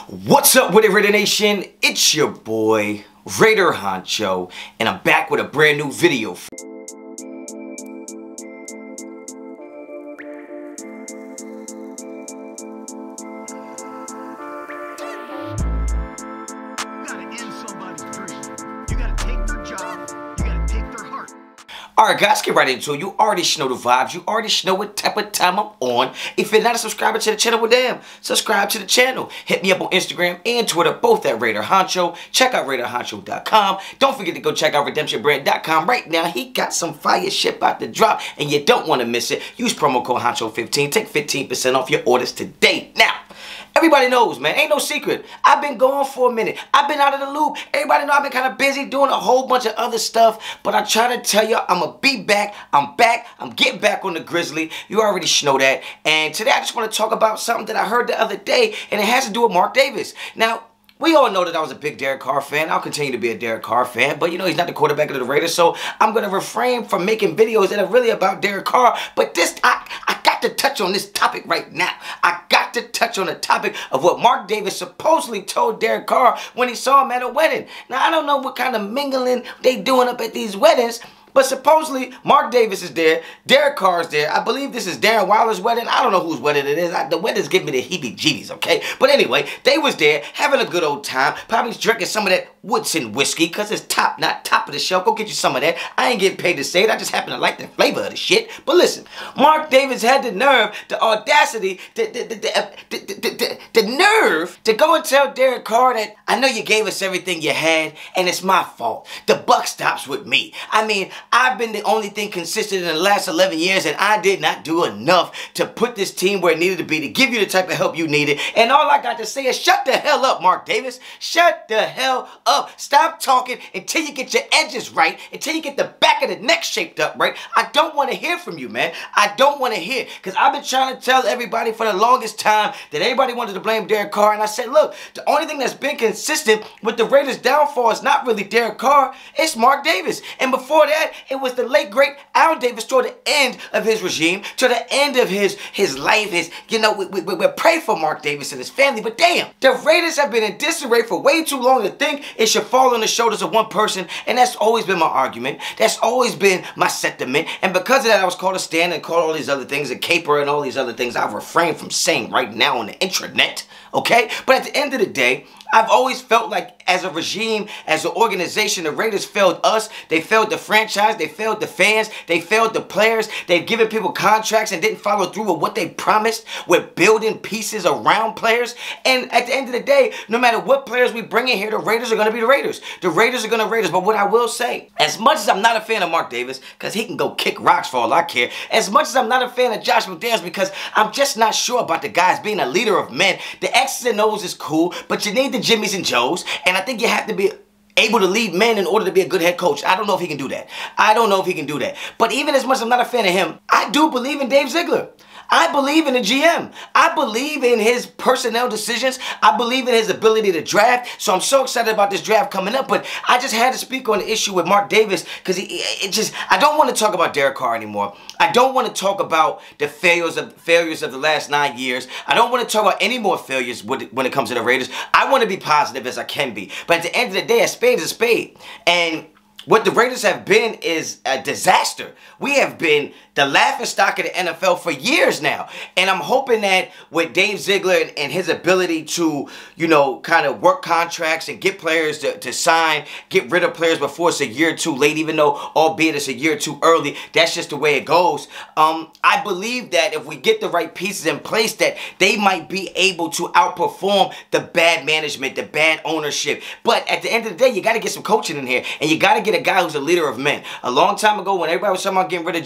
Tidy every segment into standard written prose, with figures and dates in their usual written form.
What's up with it, Raider Nation? It's your boy, Raider Honcho, and I'm back with a brand new video. Alright guys, get right into it. You already know the vibes. You already know what type of time I'm on. If you're not a subscriber to the channel, well damn, subscribe to the channel. Hit me up on Instagram and Twitter, both at Raider Honcho. Check out Raiderinfo.com. Don't forget to go check out RedemptionBrand.com right now. He got some fire shit about to drop and you don't want to miss it. Use promo code Honcho15. Take 15% off your orders today. Now, everybody knows, man. Ain't no secret. I've been gone for a minute. I've been out of the loop. Everybody know I've been kind of busy doing a whole bunch of other stuff. But I try to tell you, I'm going to be back. I'm back. I'm getting back on the Grizzly. You already know that. And today I just want to talk about something that I heard the other day. And it has to do with Mark Davis. Now, we all know that I was a big Derek Carr fan. I'll continue to be a Derek Carr fan. But, you know, he's not the quarterback of the Raiders. So I'm going to refrain from making videos that are really about Derek Carr. But this, I got to touch on this topic right now. I got to touch on the topic of what Mark Davis supposedly told Derek Carr when he saw him at a wedding. Now, I don't know what kind of mingling they doing up at these weddings, but supposedly, Mark Davis is there, Derek Carr is there. I believe this is Darren Waller's wedding. I don't know whose wedding it is. The weddings give me the heebie-jeebies, okay? But anyway, they was there having a good old time, probably drinking some of that Woodson whiskey, because it's top, not top of the shelf. Go get you some of that. I ain't getting paid to say it. I just happen to like the flavor of the shit. But listen, Mark Davis had the nerve, the audacity, the nerve to go and tell Derek Carr that, I know you gave us everything you had, and it's my fault. The buck stops with me. I mean, I've been the only thing consistent in the last 11 years, and I did not do enough to put this team where it needed to be, to give you the type of help you needed. And all I got to say is shut the hell up, Mark Davis. Shut the hell up. Stop talking until you get your edges right, until you get the back of the neck shaped up right. I don't want to hear from you, man. I don't want to hear, because I've been trying to tell everybody for the longest time that everybody wanted to blame Derek Carr, and I said, look, the only thing that's been consistent with the Raiders' downfall is not really Derek Carr, it's Mark Davis. And before that, it was the late, great Al Davis toward the end of his regime, to the end of his life. You know, we pray for Mark Davis and his family, but damn, the Raiders have been in disarray for way too long to think it should fall on the shoulders of one person, and that's always been my argument. That's always been my sentiment, and because of that, I was called a stand and called all these other things, a caper and all these other things I've refrained from saying right now on the intranet, okay? But at the end of the day, I've always felt like as a regime, as an organization, the Raiders failed us. They failed the franchise. They failed the fans. They failed the players. They've given people contracts and didn't follow through with what they promised with building pieces around players. And at the end of the day, no matter what players we bring in here, the Raiders are going to be the Raiders. The Raiders are going to Raiders. But what I will say, as much as I'm not a fan of Mark Davis, because he can go kick rocks for all I care, as much as I'm not a fan of Josh McDaniels, because I'm just not sure about the guys being a leader of men, the X's and O's is cool, but you need the Jimmys and Joes, and I think you have to be able to lead men in order to be a good head coach. I don't know if he can do that. I don't know if he can do that. But even as much as I'm not a fan of him, I do believe in Dave Ziegler. I believe in the GM. I believe in his personnel decisions. I believe in his ability to draft. So I'm so excited about this draft coming up. But I just had to speak on the issue with Mark Davis because I don't want to talk about Derek Carr anymore. I don't want to talk about the failures of the last 9 years. I don't want to talk about any more failures when it comes to the Raiders. I want to be positive as I can be. But at the end of the day, a spade is a spade. And what the Raiders have been is a disaster. We have been the laughingstock of the NFL for years now. And I'm hoping that with Dave Ziegler and his ability to, you know, kind of work contracts and get players to sign, get rid of players before it's a year too late, even though, albeit it's a year too early, that's just the way it goes. I believe that if we get the right pieces in place, that they might be able to outperform the bad management, the bad ownership. But at the end of the day, you got to get some coaching in here, and you got to get a guy who's a leader of men. A long time ago, when everybody was talking about getting rid of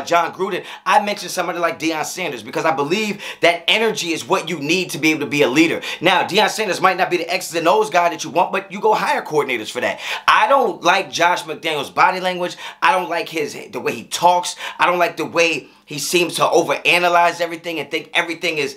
John Gruden, I mentioned somebody like Deion Sanders because I believe that energy is what you need to be able to be a leader. Now, Deion Sanders might not be the X's and O's guy that you want, but you go hire coordinators for that. I don't like Josh McDaniels' body language. I don't like the way he talks. I don't like the way he seems to overanalyze everything and think everything is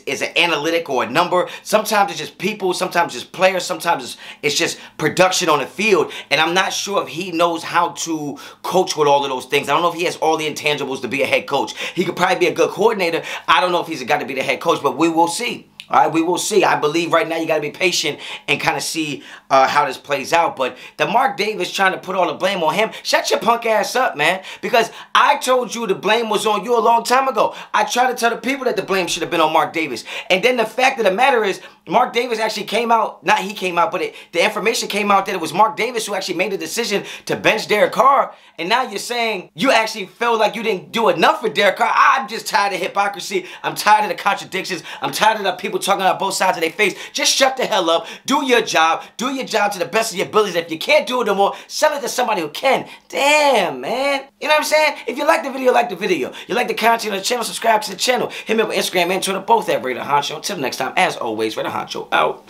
an analytic or a number. Sometimes it's just people, sometimes it's players, sometimes it's just production on the field. And I'm not sure if he knows how to coach with all of those things. I don't know if he has all the intangibles to be a head coach. He could probably be a good coordinator. I don't know if he's a guy to be the head coach, but we will see. All right, we will see. I believe right now you got to be patient and kind of see how this plays out. But the Mark Davis trying to put all the blame on him, shut your punk ass up, man. Because I told you the blame was on you a long time ago. I tried to tell the people that the blame should have been on Mark Davis. And then the fact of the matter is, Mark Davis actually came out, not he came out, but the information came out that it was Mark Davis who actually made the decision to bench Derek Carr. And now you're saying you actually feel like you didn't do enough for Derek Carr. I'm just tired of hypocrisy. I'm tired of the contradictions. I'm tired of the people talking out both sides of their face. Just shut the hell up. Do your job. Do your job to the best of your abilities. If you can't do it no more, sell it to somebody who can. Damn, man. You know what I'm saying? If you like the video, like the video. You like the content on the channel, subscribe to the channel. Hit me up on Instagram and Twitter, both at Raider Honcho. Until next time, as always, Raider Honcho out.